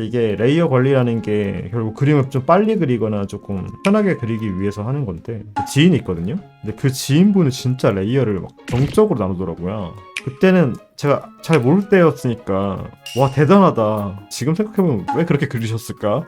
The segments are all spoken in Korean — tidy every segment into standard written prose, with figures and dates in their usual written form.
이게 레이어 관리라는 게 결국 그림을 좀 빨리 그리거나 조금 편하게 그리기 위해서 하는 건데, 지인이 있거든요. 근데 그 지인분은 진짜 레이어를 막 정적으로 나누더라고요. 그때는 제가 잘 모를 때였으니까 와 대단하다. 지금 생각해보면 왜 그렇게 그리셨을까?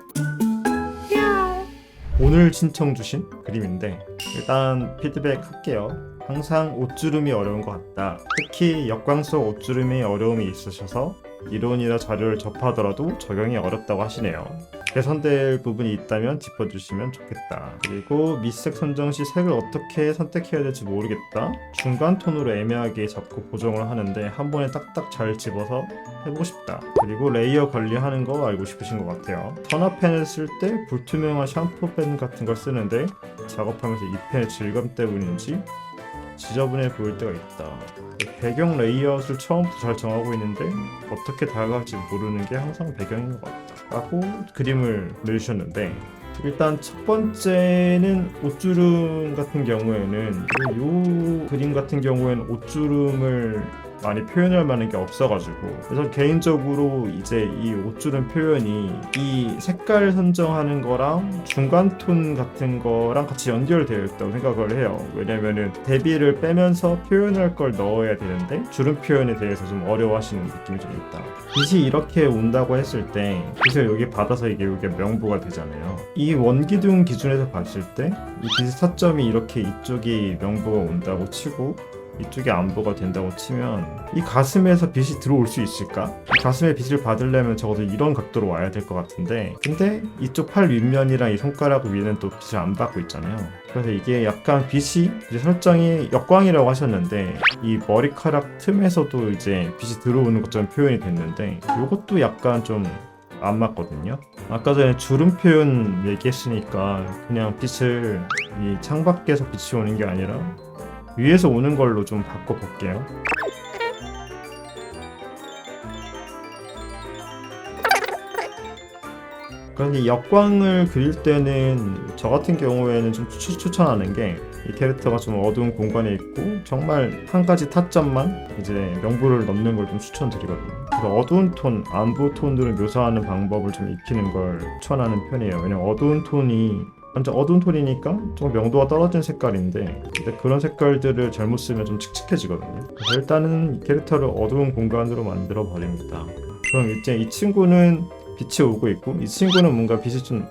오늘 신청 주신 그림인데 일단 피드백 할게요. 항상 옷주름이 어려운 것 같다. 특히 역광 속 옷주름이 어려움이 있으셔서 이론이나 자료를 접하더라도 적용이 어렵다고 하시네요. 개선될 부분이 있다면 짚어주시면 좋겠다. 그리고 밑색 선정 시 색을 어떻게 선택해야 될지 모르겠다. 중간 톤으로 애매하게 잡고 보정을 하는데 한 번에 딱딱 잘 집어서 해보고 싶다. 그리고 레이어 관리하는 거 알고 싶으신 것 같아요. 턴업펜을 쓸 때 불투명한 샴푸펜 같은 걸 쓰는데 작업하면서 이 펜의 질감 때문인지 지저분해 보일 때가 있다. 배경 레이아웃을 처음부터 잘 정하고 있는데 어떻게 다가갈지 모르는 게 항상 배경인 것 같다 라고 그림을 내주셨는데, 일단 첫 번째는 옷주름 같은 경우에는 이 그림 같은 경우에는 옷주름을 많이 표현할 만한 게 없어가지고, 그래서 개인적으로 이제 이 옷주름 표현이 이 색깔 선정하는 거랑 중간 톤 같은 거랑 같이 연결되어 있다고 생각을 해요. 왜냐면은 대비를 빼면서 표현할 걸 넣어야 되는데 주름 표현에 대해서 좀 어려워하시는 느낌이 좀 있다. 빛이 이렇게 온다고 했을 때 빛을 여기 받아서 이게 명부가 되잖아요. 이 원기둥 기준에서 봤을 때 이 빛의 타점이 이렇게 이쪽이 명부가 온다고 치고 이쪽이 안보가 된다고 치면 이 가슴에서 빛이 들어올 수 있을까? 가슴에 빛을 받으려면 적어도 이런 각도로 와야 될 것 같은데, 근데 이쪽 팔 윗면이랑 이 손가락 위에는 또 빛을 안 받고 있잖아요. 그래서 이게 약간 빛이 이제 설정이 역광이라고 하셨는데 이 머리카락 틈에서도 이제 빛이 들어오는 것처럼 표현이 됐는데 이것도 약간 좀 안 맞거든요. 아까 전에 주름 표현 얘기했으니까 그냥 빛을 이 창밖에서 빛이 오는 게 아니라 위에서 오는 걸로 좀 바꿔볼게요. 그런데 역광을 그릴 때는 저 같은 경우에는 좀 추천하는 게 이 캐릭터가 좀 어두운 공간에 있고 정말 한 가지 타점만 이제 명부를 넣는 걸 좀 추천드리거든요. 그래서 어두운 톤, 안부 톤으로 묘사하는 방법을 좀 익히는 걸 추천하는 편이에요. 왜냐면 어두운 톤이 완전 어두운 톤이니까 좀 명도가 떨어진 색깔인데, 근데 그런 색깔들을 잘못 쓰면 좀 칙칙해지거든요. 그래서 일단은 이 캐릭터를 어두운 공간으로 만들어 버립니다. 그럼 이제 이 친구는 빛이 오고 있고, 이 친구는 뭔가 빛이 좀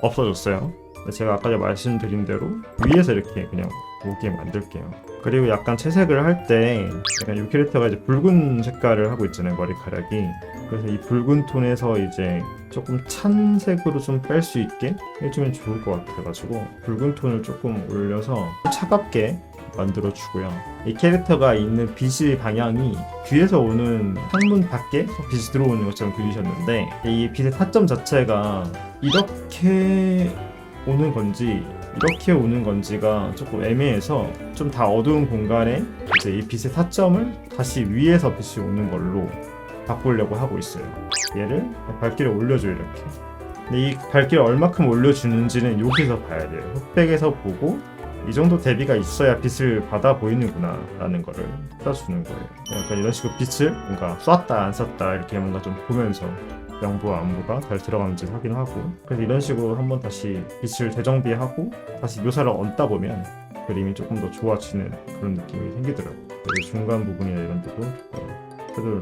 없어졌어요. 제가 아까 전에 말씀드린 대로 위에서 이렇게 그냥 오게 만들게요. 그리고 약간 채색을 할 때 약간 이 캐릭터가 이제 붉은 색깔을 하고 있잖아요, 머리카락이. 그래서 이 붉은 톤에서 이제 조금 찬 색으로 좀 뺄 수 있게 해주면 좋을 것 같아가지고 붉은 톤을 조금 올려서 차갑게 만들어 주고요. 이 캐릭터가 있는 빛의 방향이 뒤에서 오는 창문 밖에 빛이 들어오는 것처럼 그리셨는데, 이 빛의 타점 자체가 이렇게 오는 건지 이렇게 오는 건지가 조금 애매해서 좀 다 어두운 공간에 이제 이 빛의 타점을 다시 위에서 빛이 오는 걸로 바꾸려고 하고 있어요. 얘를 밝기를 올려줘요, 이렇게. 근데 이 밝기를 얼마큼 올려주는지는 여기서 봐야 돼요. 흑백에서 보고 이 정도 대비가 있어야 빛을 받아 보이는구나 라는 거를 찾아주는 거예요. 약간 이런 식으로 빛을 뭔가 쐈다 안 쐈다 이렇게 뭔가 좀 보면서 명부와 안부가 잘 들어가는지 확인하고, 그래서 이런 식으로 한번 다시 빛을 재정비하고 다시 묘사를 얹다 보면 그림이 조금 더 좋아지는 그런 느낌이 생기더라고요. 그리고 중간 부분이나 이런 데도 섀도우를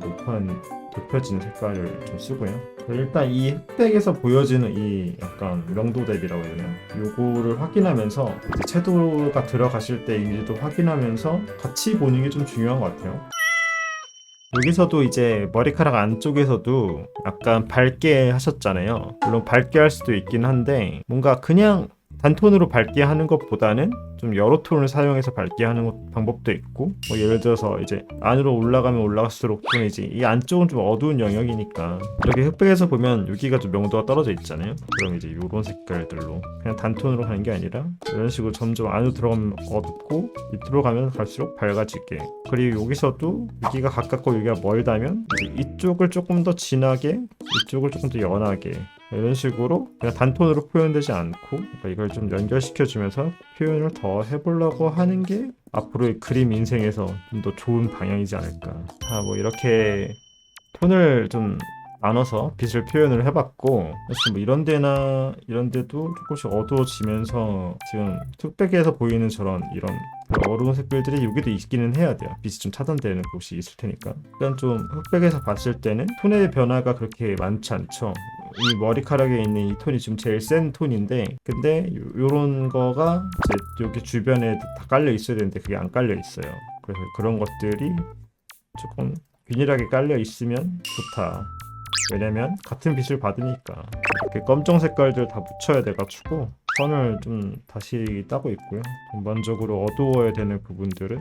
높여지는 색깔을 좀 쓰고요. 일단 이 흑백에서 보여지는 이 약간 명도 대비라고 해야 되나? 요거를 확인하면서 이제 섀도우가 들어가실 때 이미지도 확인하면서 같이 보는 게 좀 중요한 것 같아요. 여기서도 이제 머리카락 안쪽에서도 약간 밝게 하셨잖아요. 물론 밝게 할 수도 있긴 한데 뭔가 그냥 단톤으로 밝게 하는 것보다는 좀 여러 톤을 사용해서 밝게 하는 방법도 있고, 뭐 예를 들어서 이제 안으로 올라가면 올라갈수록 좀 이제 이 안쪽은 좀 어두운 영역이니까 이렇게 흑백에서 보면 여기가 좀 명도가 떨어져 있잖아요. 그럼 이제 이런 색깔들로 그냥 단톤으로 하는 게 아니라 이런 식으로 점점 안으로 들어가면 어둡고 밑으로 가면 갈수록 밝아지게, 그리고 여기서도 여기가 가깝고 여기가 멀다면 이제 이쪽을 조금 더 진하게 이쪽을 조금 더 연하게 이런 식으로 그냥 단톤으로 표현되지 않고, 그러니까 이걸 좀 연결시켜주면서 표현을 더 해보려고 하는 게 앞으로의 그림 인생에서 좀 더 좋은 방향이지 않을까. 뭐 이렇게 톤을 좀 나눠서 빛을 표현을 해봤고, 사실 뭐 이런 데도 조금씩 어두워지면서 지금 흑백에서 보이는 저런 이런 어두운 색깔들이 여기도 있기는 해야 돼요. 빛이 좀 차단되는 곳이 있을 테니까. 일단 좀 흑백에서 봤을 때는 톤의 변화가 그렇게 많지 않죠. 이 머리카락에 있는 이 톤이 지금 제일 센 톤인데, 근데 요런 거가 이제 여기 주변에 다 깔려 있어야 되는데 그게 안 깔려 있어요. 그래서 그런 것들이 조금 균일하게 깔려 있으면 좋다. 왜냐면 같은 빛을 받으니까. 이렇게 검정 색깔들 다 묻혀야 돼가지고 선을 좀 다시 따고 있고요. 전반적으로 어두워야 되는 부분들은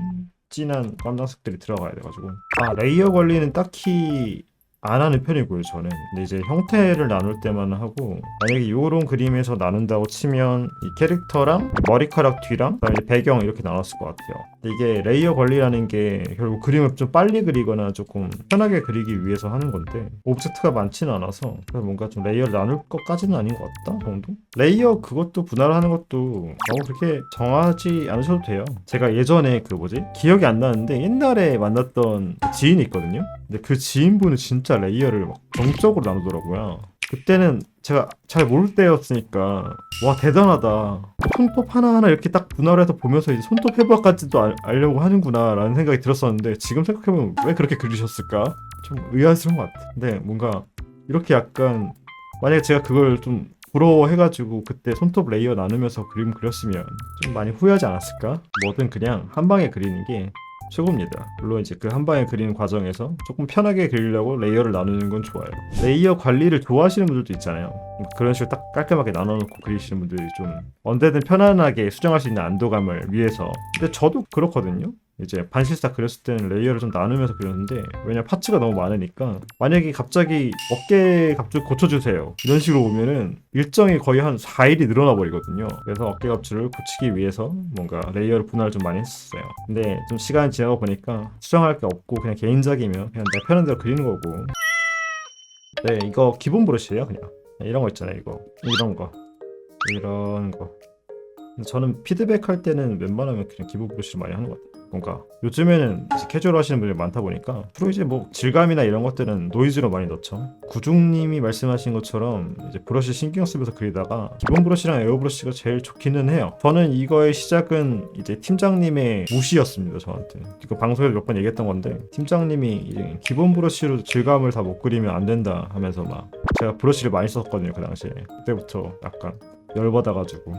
진한 깜장색들이 들어가야 돼가지고, 레이어 관리는 딱히 안 하는 편이고요, 저는. 근데 이제 형태를 나눌 때만 하고, 만약에 요런 그림에서 나눈다고 치면 이 캐릭터랑 머리카락 뒤랑 그다음에 배경 이렇게 나눴을 것 같아요. 근데 이게 레이어 관리라는 게 결국 그림을 좀 빨리 그리거나 조금 편하게 그리기 위해서 하는 건데, 오브젝트가 많지는 않아서 그래서 뭔가 좀 레이어를 나눌 것까지는 아닌 것 같다 정도? 레이어 그것도 분할하는 것도 너무 그렇게 정하지 않으셔도 돼요. 제가 예전에 그 뭐지? 기억이 안 나는데 옛날에 만났던 지인이 있거든요. 근데 그 지인분은 진짜 레이어를 막 정적으로 나누더라고요. 그때는 제가 잘 모를 때였으니까 와 대단하다. 손톱 하나하나 이렇게 딱 분할해서 보면서 이제 손톱 해부까지도 알려고 하는구나 라는 생각이 들었었는데, 지금 생각해보면 왜 그렇게 그리셨을까? 좀 의아스러운 것 같아. 근데 뭔가 이렇게 약간 만약에 제가 그걸 좀 부러워해가지고 그때 손톱 레이어 나누면서 그림 그렸으면 좀 많이 후회하지 않았을까? 뭐든 그냥 한 방에 그리는 게 최고입니다. 물론 이제 그 한 방에 그리는 과정에서 조금 편하게 그리려고 레이어를 나누는 건 좋아요. 레이어 관리를 좋아하시는 분들도 있잖아요. 그런 식으로 딱 깔끔하게 나눠놓고 그리시는 분들이 좀 언제든 편안하게 수정할 수 있는 안도감을 위해서. 근데 저도 그렇거든요. 이제 반실사 그렸을 때는 레이어를 좀 나누면서 그렸는데, 왜냐 파츠가 너무 많으니까 만약에 갑자기 어깨 갑자기 고쳐주세요 이런 식으로 오면은 일정이 거의 한 4일이 늘어나 버리거든요. 그래서 어깨 갑주를 고치기 위해서 뭔가 레이어를 분할을 좀 많이 했었어요. 근데 좀 시간이 지나고 보니까 수정할 게 없고 그냥 개인작이면 그냥 내 편한 대로 그리는 거고. 네, 이거 기본 브러쉬예요. 그냥 이런 거 있잖아요. 이런 거 저는 피드백 할 때는 웬만하면 그냥 기본 브러쉬를 많이 하는 것 같아요. 뭔가 요즘에는 이제 캐주얼 하시는 분들이 많다 보니까 주로 이제 뭐 질감이나 이런 것들은 노이즈로 많이 넣죠. 구중님이 말씀하신 것처럼 이제 브러쉬 신경 쓰면서 그리다가 기본 브러쉬랑 에어 브러쉬가 제일 좋기는 해요. 저는 이거의 시작은 이제 팀장님의 무시였습니다. 저한테 이거 방송에서 몇 번 얘기했던 건데, 팀장님이 이제 기본 브러쉬로 질감을 다 못 그리면 안 된다 하면서 막 제가 브러쉬를 많이 썼거든요. 그 당시에. 그때부터 약간 열받아가지고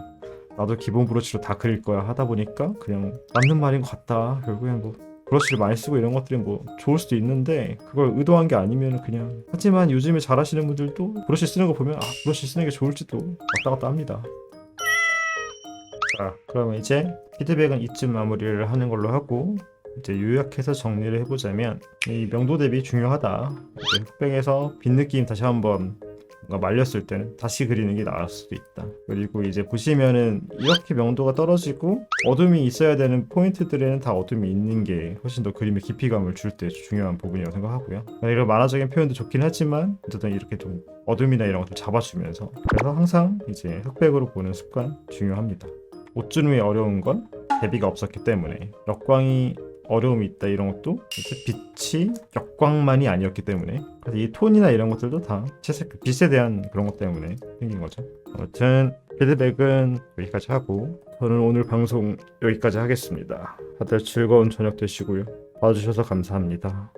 나도 기본 브러쉬로 다 그릴 거야 하다 보니까 그냥 맞는 말인 것 같다. 결국엔 뭐 브러쉬를 많이 쓰고 이런 것들이 뭐 좋을 수도 있는데 그걸 의도한 게 아니면 그냥. 하지만 요즘에 잘하시는 분들도 브러쉬 쓰는 거 보면 브러쉬 쓰는 게 좋을지도 왔다 갔다 합니다. 자, 그러면 이제 피드백은 이쯤 마무리를 하는 걸로 하고, 이제 요약해서 정리를 해보자면 이 명도 대비 중요하다. 이제 흑백에서 빛 느낌 다시 한번 뭔가 말렸을 때는 다시 그리는 게 나을 수도 있다. 그리고 이제 보시면은 이렇게 명도가 떨어지고 어둠이 있어야 되는 포인트들에는 다 어둠이 있는 게 훨씬 더 그림의 깊이감을 줄 때 중요한 부분이라고 생각하고요. 이런 만화적인 표현도 좋긴 하지만 어쨌든 이렇게 좀 어둠이나 이런 것들 잡아주면서, 그래서 항상 이제 흑백으로 보는 습관 중요합니다. 옷주름이 어려운 건 대비가 없었기 때문에, 역광이 어려움이 있다 이런 것도 이제 빛이 역광만이 아니었기 때문에, 그래서 이 톤이나 이런 것들도 다 채색 빛에 대한 그런 것 때문에 생긴 거죠. 아무튼 피드백은 여기까지 하고 저는 오늘 방송 여기까지 하겠습니다. 다들 즐거운 저녁 되시고요. 봐주셔서 감사합니다.